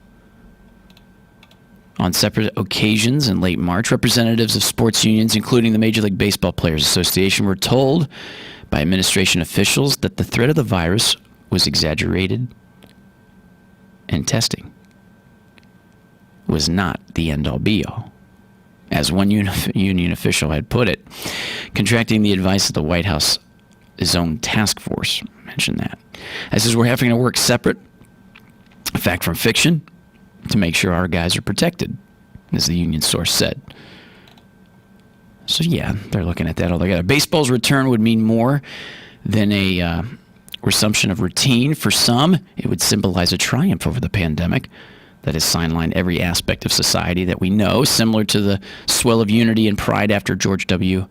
On separate occasions in late March, representatives of sports unions, including the Major League Baseball Players Association, were told by administration officials that the threat of the virus was exaggerated and testing was not the end-all be-all. As one union official had put it, contracting the advice of the White House own task force mentioned that. I says we're having to work separate, fact from fiction, to make sure our guys are protected, as the union source said. So yeah, they're looking at that altogether. Baseball's return would mean more than a resumption of routine. For some, it would symbolize a triumph over the pandemic that has sidelined every aspect of society that we know, similar to the swell of unity and pride after George W.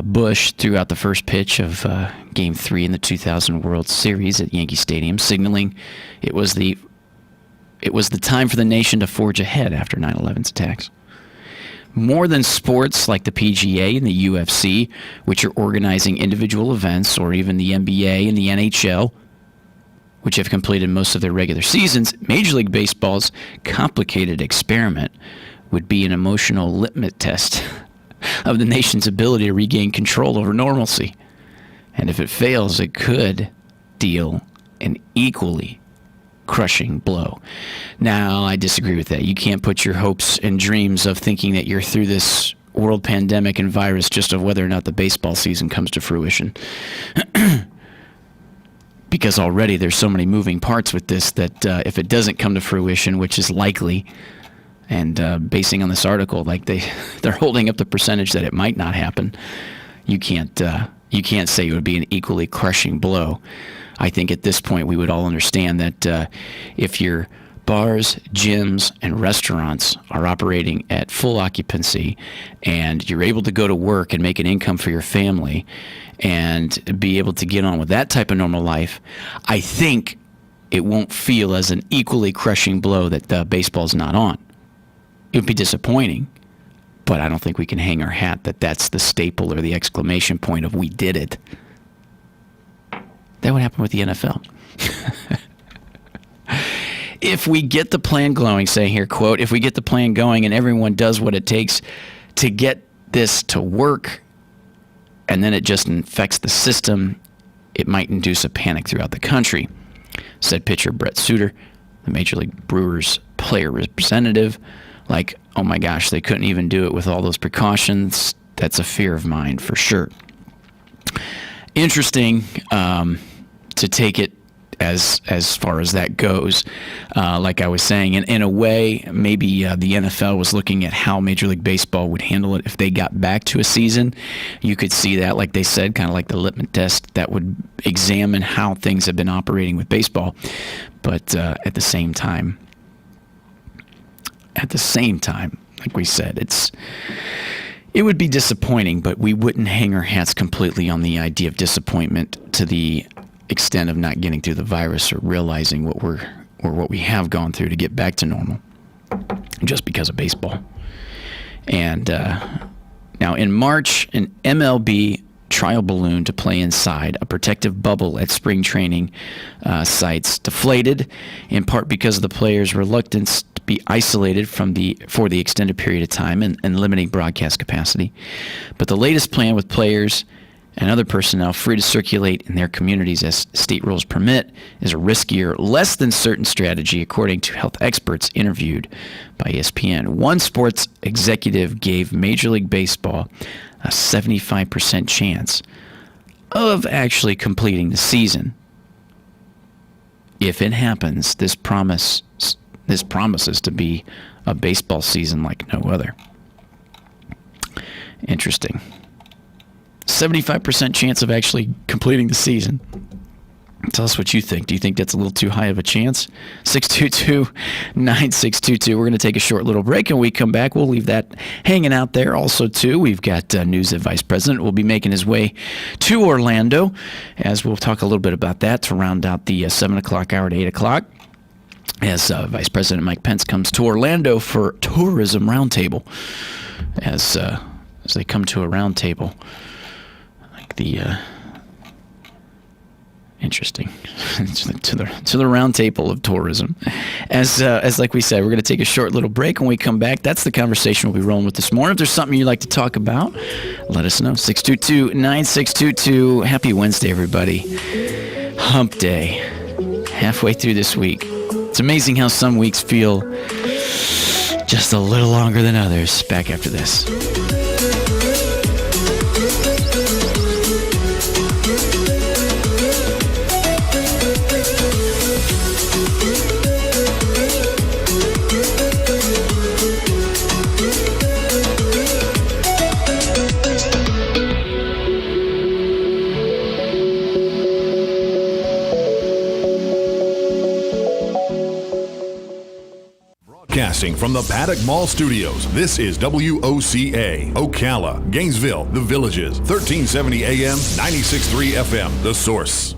Bush threw out the first pitch of Game 3 in the 2000 World Series at Yankee Stadium, signaling it was the time for the nation to forge ahead after 9/11's attacks. More than sports like the PGA and the UFC, which are organizing individual events, or even the NBA and the NHL, which have completed most of their regular seasons, Major League Baseball's complicated experiment would be an emotional litmus test of the nation's ability to regain control over normalcy. And if it fails, it could deal an equally crushing blow. Now, I disagree with that. You can't put your hopes and dreams of thinking that you're through this world pandemic and virus just of whether or not the baseball season comes to fruition. Because already there's so many moving parts with this that if it doesn't come to fruition, which is likely, and basing on this article, like they're holding up the percentage that it might not happen, you can't say it would be an equally crushing blow. I think at this point we would all understand that if your bars, gyms, and restaurants are operating at full occupancy and you're able to go to work and make an income for your family and be able to get on with that type of normal life, I think it won't feel as an equally crushing blow that baseball's not on. It would be disappointing, but I don't think we can hang our hat that that's the staple or the exclamation point of we did it. That would happen with the NFL. If we get the plan going, say here, quote, if we get the plan going and everyone does what it takes to get this to work, and then it just infects the system, it might induce a panic throughout the country, said pitcher Brett Suter, the Major League Brewers player representative. Like, oh my gosh, they couldn't even do it with all those precautions. That's a fear of mine for sure. Interesting to take it as far as that goes. Like I was saying, in a way, maybe the NFL was looking at how Major League Baseball would handle it if they got back to a season. You could see that, like they said, kind of like the litmus test that would examine how things have been operating with baseball. But at the same time, like we said, it would be disappointing, but we wouldn't hang our hats completely on the idea of disappointment to the extent of not getting through the virus or realizing what we have gone through to get back to normal, just because of baseball. And now in March, an MLB trial balloon to play inside a protective bubble at spring training sites deflated, in part because of the players' reluctance to be isolated for the extended period of time and limiting broadcast capacity. But the latest plan, with players and other personnel free to circulate in their communities as state rules permit, is a riskier, less than certain strategy, according to health experts interviewed by ESPN. One sports executive gave Major League Baseball a 75% chance of actually completing the season. If it happens, this promises to be a baseball season like no other. Interesting. 75% chance of actually completing the season. Tell us what you think. Do you think that's a little too high of a chance? 622-9622. We're going to take a short little break, and when we come back, we'll leave that hanging out there. Also, too, we've got news that Vice President will be making his way to Orlando, as we'll talk a little bit about that to round out the 7 o'clock hour to 8 o'clock, as Vice President Mike Pence comes to Orlando for Tourism Roundtable, as they come to a roundtable. Interesting to the round table of tourism. As like we said, we're going to take a short little break. When we come back, that's the conversation we'll be rolling with this morning. If there's something you'd like to talk about, let us know. 622-9622. Happy Wednesday, everybody. Hump Day. Halfway through this week. It's amazing how some weeks feel just a little longer than others. Back after this. Broadcasting from the Paddock Mall Studios, this is WOCA, Ocala, Gainesville, The Villages, 1370 AM, 96.3 FM, The Source.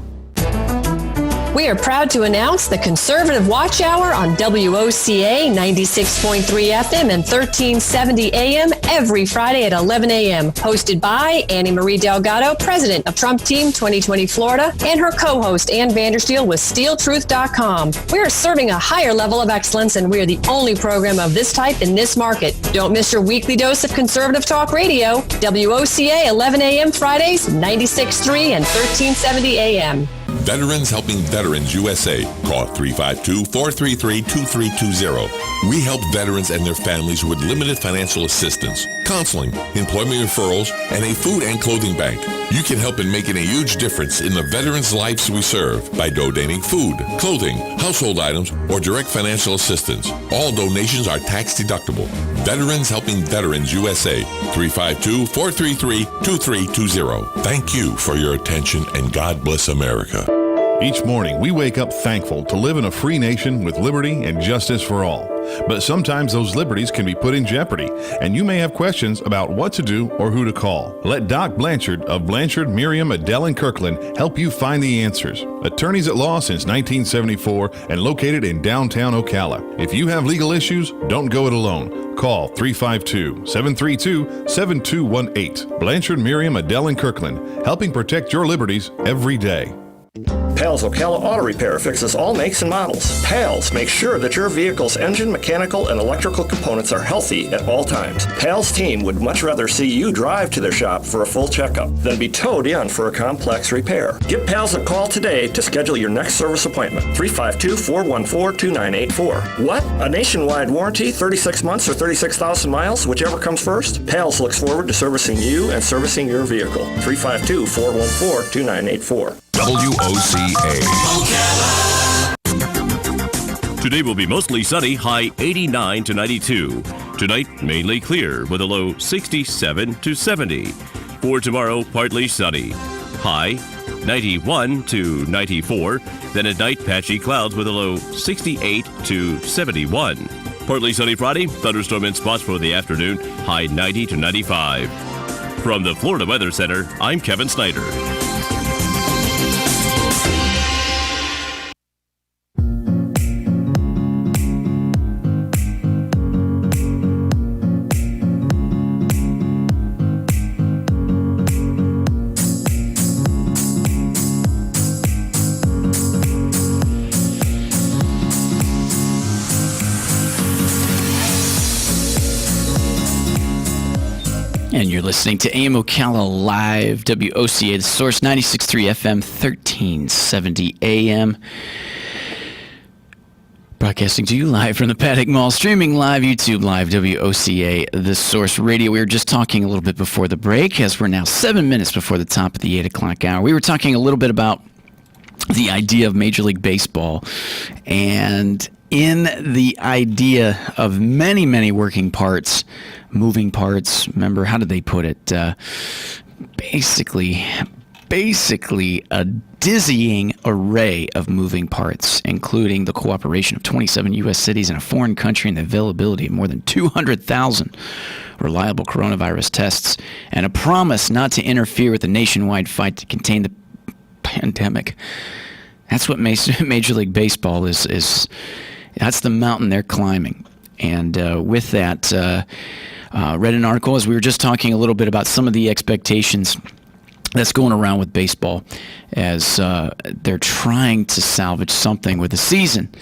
We are proud to announce the Conservative Watch Hour on WOCA 96.3 FM and 1370 AM every Friday at 11 a.m. Hosted by Annie Marie Delgado, President of Trump Team 2020 Florida, and her co-host Ann Vandersteel with SteelTruth.com. We are serving a higher level of excellence, and we are the only program of this type in this market. Don't miss your weekly dose of conservative talk radio. WOCA 11 a.m. Fridays, 96.3 and 1370 a.m. Veterans Helping Veterans USA. Call 352-433-2320. We help veterans and their families with limited financial assistance, counseling, employment referrals, and a food and clothing bank. You can help in making a huge difference in the veterans' lives we serve by donating food, clothing, household items, or direct financial assistance. All donations are tax deductible. Veterans Helping Veterans USA. 352-433-2320. Thank you for your attention, and God bless America. Each morning, we wake up thankful to live in a free nation with liberty and justice for all. But sometimes those liberties can be put in jeopardy, and you may have questions about what to do or who to call. Let Doc Blanchard of Blanchard, Miriam, Adele, and Kirkland help you find the answers. Attorneys at law since 1974 and located in downtown Ocala. If you have legal issues, don't go it alone. Call 352-732-7218. Blanchard, Miriam, Adele, and Kirkland, helping protect your liberties every day. Pals Ocala Auto Repair fixes all makes and models. Pals makes sure that your vehicle's engine, mechanical, and electrical components are healthy at all times. Pals team would much rather see you drive to their shop for a full checkup than be towed in for a complex repair. Give Pals a call today to schedule your next service appointment. 352-414-2984. What? A nationwide warranty, 36 months or 36,000 miles, whichever comes first? Pals looks forward to servicing you and servicing your vehicle. 352-414-2984. WOCA. Today will be mostly sunny, high 89 to 92. Tonight, mainly clear with a low 67 to 70. For tomorrow, partly sunny, high 91 to 94. Then at night, patchy clouds with a low 68 to 71. Partly sunny Friday, thunderstorm in spots for the afternoon, high 90 to 95. From the Florida Weather Center, I'm Kevin Snyder. And you're listening to AM Ocala Live, WOCA, The Source, 96.3 FM, 1370 AM. Broadcasting to you live from the Paddock Mall, streaming live, YouTube Live, WOCA, The Source Radio. We were just talking a little bit before the break, as we're now 7 minutes before the top of the 8 o'clock hour. We were talking a little bit about the idea of Major League Baseball, and in the idea of many, many working parts, moving parts. Remember, how did they put it? Basically a dizzying array of moving parts, including the cooperation of 27 U.S. cities in a foreign country and the availability of more than 200,000 reliable coronavirus tests, and a promise not to interfere with the nationwide fight to contain the pandemic. That's what Major League Baseball is. That's the mountain they're climbing. And with that, read an article as we were just talking a little bit about some of the expectations that's going around with baseball as they're trying to salvage something with the season.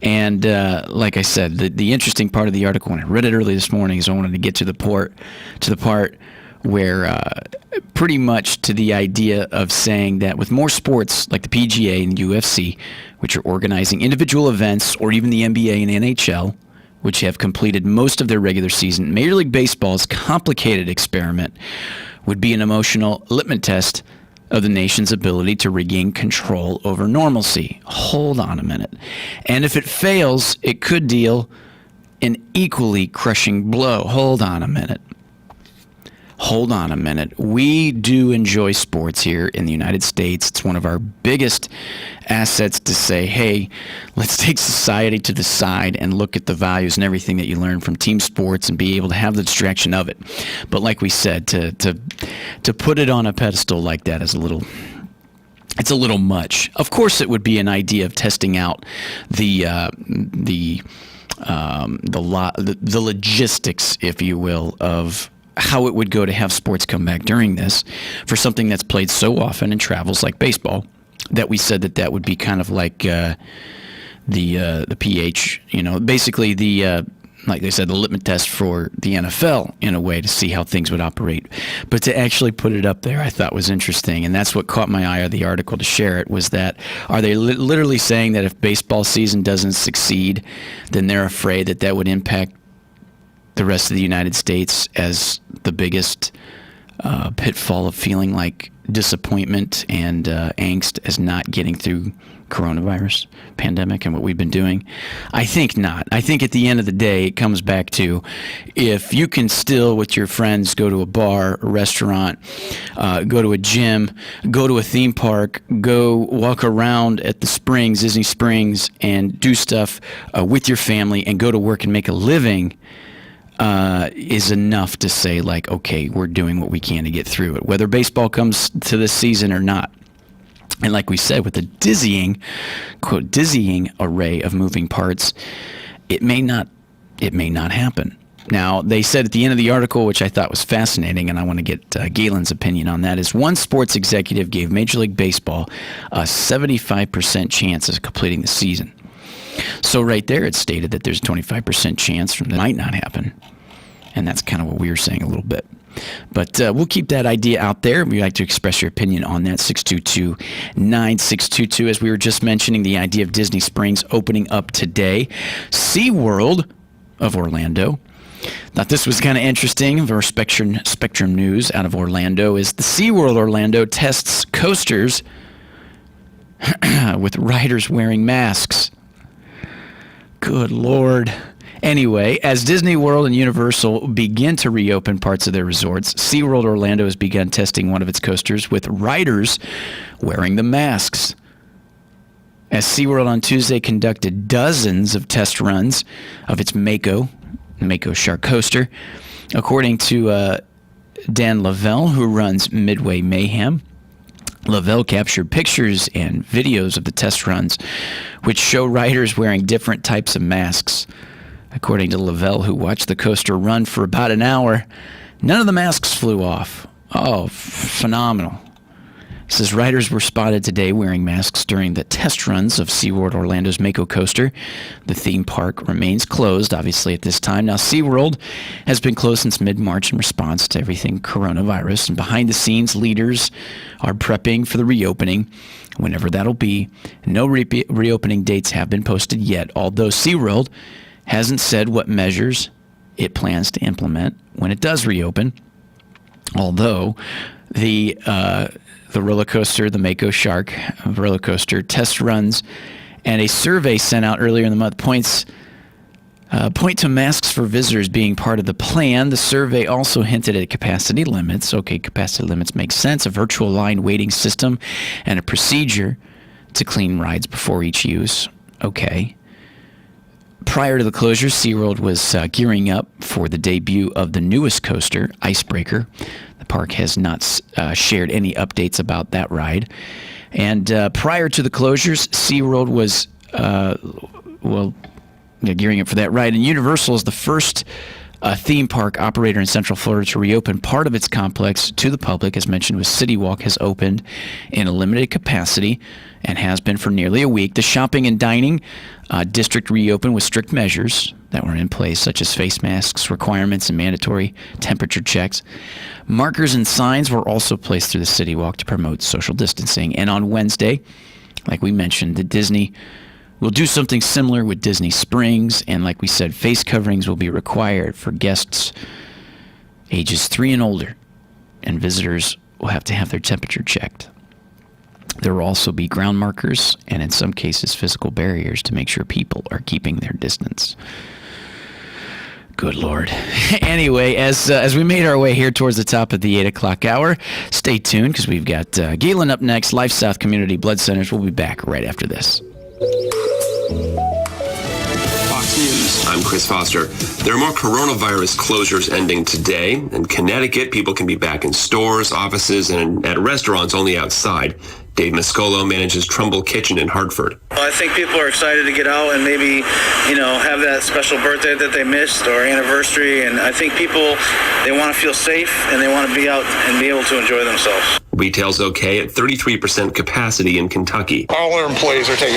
And like I said, the interesting part of the article, when I read it early this morning, is I wanted to get to the part where pretty much to the idea of saying that with more sports like the PGA and UFC, which are organizing individual events, or even the NBA and NHL, which have completed most of their regular season, Major League Baseball's complicated experiment would be an emotional litmus test of the nation's ability to regain control over normalcy. Hold on a minute. And if it fails, it could deal an equally crushing blow. Hold on a minute. We do enjoy sports here in the United States. It's one of our biggest assets to say, hey, let's take society to the side and look at the values and everything that you learn from team sports and be able to have the distraction of it. But like we said, to put it on a pedestal like that is it's a little much. Of course, it would be an idea of testing out the logistics, if you will, of how it would go to have sports come back during this for something that's played so often and travels like baseball, that we said that would be kind of like the pH, basically like they said, the litmus test for the NFL in a way to see how things would operate. But to actually put it up there, I thought was interesting, and that's what caught my eye of the article to share it, was that are they literally saying that if baseball season doesn't succeed, then they're afraid that would impact the rest of the United States as the biggest pitfall of feeling like disappointment and angst as not getting through coronavirus pandemic and what we've been doing? I think not. I think at the end of the day, it comes back to if you can still, with your friends, go to a bar, a restaurant, go to a gym, go to a theme park, go walk around at the Springs, Disney Springs, and do stuff with your family and go to work and make a living, is enough to say, like, okay, we're doing what we can to get through it, whether baseball comes to this season or not. And like we said, with the dizzying, quote, dizzying array of moving parts, it may not happen. Now, they said at the end of the article, which I thought was fascinating, and I want to get Galen's opinion on that, is one sports executive gave Major League Baseball a 75% chance of completing the season. So right there, it stated that there's a 25% chance that might not happen. And that's kind of what we were saying a little bit. But we'll keep that idea out there. If you'd like to express your opinion on that, 622-9622. As we were just mentioning, the idea of Disney Springs opening up today. SeaWorld of Orlando. Thought this was kind of interesting. For Spectrum News out of Orlando is the SeaWorld Orlando tests coasters with riders wearing masks. Good Lord. Anyway, as Disney World and Universal begin to reopen parts of their resorts, SeaWorld Orlando has begun testing one of its coasters with riders wearing the masks. As SeaWorld on Tuesday conducted dozens of test runs of its Mako Shark Coaster, according to Dan Lavelle, who runs Midway Mayhem. Lavelle captured pictures and videos of the test runs, which show riders wearing different types of masks. According to Lavelle, who watched the coaster run for about an hour, none of the masks flew off. Oh, phenomenal. It says riders were spotted today wearing masks during the test runs of SeaWorld Orlando's Mako coaster. The theme park remains closed, obviously, at this time. Now, SeaWorld has been closed since mid-March in response to everything coronavirus. And behind the scenes, leaders are prepping for the reopening, whenever that'll be. No reopening dates have been posted yet, although SeaWorld hasn't said what measures it plans to implement when it does reopen. Although the roller coaster, the Mako Shark roller coaster test runs, and a survey sent out earlier in the month point to masks for visitors being part of the plan. The survey also hinted at capacity limits. Okay, capacity limits make sense. A virtual line waiting system and a procedure to clean rides before each use. Okay. Prior to the closure, SeaWorld was gearing up for the debut of the newest coaster, Icebreaker. The park has not shared any updates about that ride. And prior to the closures, SeaWorld was gearing up for that ride. And Universal is the first theme park operator in Central Florida to reopen part of its complex to the public. As mentioned, with City Walk has opened in a limited capacity and has been for nearly a week. The shopping and dining district reopened with strict measures that were in place, such as face masks requirements and mandatory temperature checks. Markers and signs were also placed through the City Walk to promote social distancing. And on Wednesday, like we mentioned, the Disney will do something similar with Disney Springs, and like we said, face coverings will be required for guests ages 3 and older, and visitors will have to have their temperature checked. There will also be ground markers and, in some cases, physical barriers to make sure people are keeping their distance. Good Lord. Anyway, as we made our way here towards the top of the 8 o'clock hour, stay tuned because we've got Galen up next, Life South Community Blood Centers. We'll be back right after this. Fox News, I'm Chris Foster. There are more coronavirus closures ending today. In Connecticut, people can be back in stores, offices, and at restaurants only outside. Dave Mascolo manages Trumbull Kitchen in Hartford. I think people are excited to get out and maybe, have that special birthday that they missed or anniversary. And I think people, they want to feel safe and they want to be out and be able to enjoy themselves. Retail's okay at 33% capacity in Kentucky. All our employees are taking